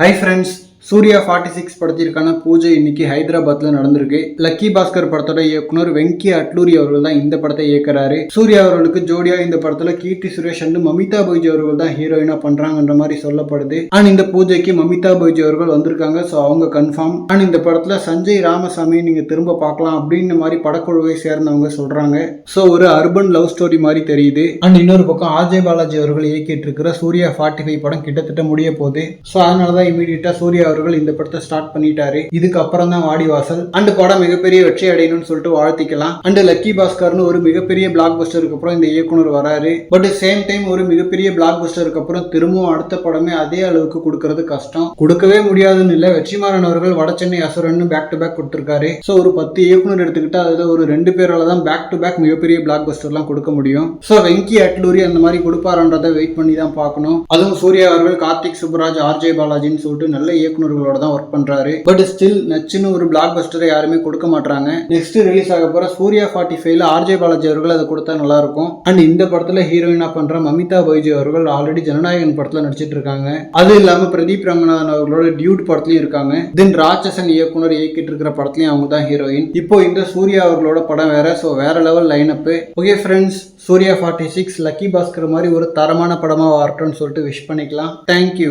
Hi friends, Surya 46 படத்திற்கான பூஜை இன்னைக்கு ஹைதராபாத்ல நடந்திருக்கு. லக்கி பாஸ்கர் படத்தோட இயக்குனர் வெங்கி அட்லூரி அவர்கள் தான் இந்த படத்தை இயக்குறாரு. சூர்யா அவர்களுக்கு ஜோடியா இந்த படத்துல கீர்த்தி சுரேஷ் அண்ட் மமிதா பைஜி அவர்கள் தான் ஹீரோயினா பண்றாங்கன்ற மாதிரி சொல்லப்படுது. அண்ட் இந்த பூஜைக்கு மமிதா பைஜி அவர்கள் வந்திருக்காங்க. ஸோ அவங்க கன்ஃபார்ம். அண்ட் இந்த படத்துல சஞ்சய் ராமசாமி நீங்க திரும்ப பார்க்கலாம் அப்படின்னு மாதிரி படக்குழுவை சேர்ந்தவங்க சொல்றாங்க. ஸோ ஒரு அர்பன் லவ் ஸ்டோரி மாதிரி தெரியுது. அண்ட் இன்னொரு பக்கம் ஆர்ஜே பாலாஜி அவர்கள் இயக்கிட்டு இருக்கிற சூர்யா 45 படம் கிட்டத்தட்ட முடிய போகுது. ஸோ அதனாலதான் இமீடியட்டா சூர்யா அவர்கள் இந்த படத்தை ஸ்டார்ட் பண்ணிட்டாரு. இதுக்கு அப்புறம் தான் வாடிவாசல். அண்ட் படம் மிகப்பெரிய வெற்றி அடையணும்னு சொல்லிட்டு வாழ்த்திக்கலாம். அண்ட் லக்கி பாஸ்கர்னு ஒரு மிகப்பெரிய பிளாக் பஸ்டருக்கு அப்புறம் இந்த இயக்குனர் வராரு. பட் சேம் டைம் ஒரு மிகப்பெரிய பிளாக் பஸ்டருக்கு அப்புறம் திரும்பவும் அடுத்த படமே அதே அளவுக்கு கொடுக்கறது கஷ்டம். கொடுக்கவே முடியாதுன்னு இல்ல. வெற்றிமாறன் அவர்கள் வட சென்னை அசுரன் பேக் டு பேக் கொடுத்திருக்காரு. ஸோ ஒரு 10 இயக்குனர் எடுத்துக்கிட்டா அதுல ஒரு 2 பேரால தான் பேக் டு பேக் மிகப்பெரிய பிளாக் பஸ்டர்லாம் கொடுக்க முடியும். ஸோ வெங்கி அட்லூரி அந்த மாதிரி கொடுப்பாருன்றதை வெயிட் பண்ணி தான் பார்க்கணும். அதுவும் சூர்யா அவர்கள் கார்த்திக் சுப்ராஜ் ஆர்ஜே பாலாஜின்னு சொல்லிட்டு நல்ல இயக்குனர்களோட தான் ஒர்க் பண்றாரு. பட் ஸ்டில் நச்சுன்னு ஒரு பிளாக் பஸ்டரை யாருமே கொடுக்க மாட்டாங்க. நெக்ஸ்ட் ரிலீஸ் ஆக போற சூர்யா 45ல ஆர்ஜே பாலாஜி அவர்கள் அதை கொடுத்தா நல்லா இருக்கும். அண்ட் இந்த படத்துல ஹீரோயினா பண்ற மமிதா பைஜி அவர்கள் ஆல்ரெடி ஜனநாயகன் படத்துல நடிச்சிட்டு இருக்காங்க. அது இல்லாம பிரதீப் ரங்கநாதன் அவர்களோட டியூட் படத்துலயும் இருக்காங்க. தென் ராட்சசன் இயக்குனர் இயக்கிட்டு இருக்கிற படத்துலயும் அவங்க தான் ஹீரோயின். இப்போ இந்த சூர்யா அவர்களோட படம் வேற. சோ வேற level line up. Okay friends, Suriya 46 lucky Bhaskar மாதிரி ஒரு தரமான படமா வரட்டும்னு சொல்லிட்டு விஷ் பண்ணிக்கலாம். தேங்க்யூ.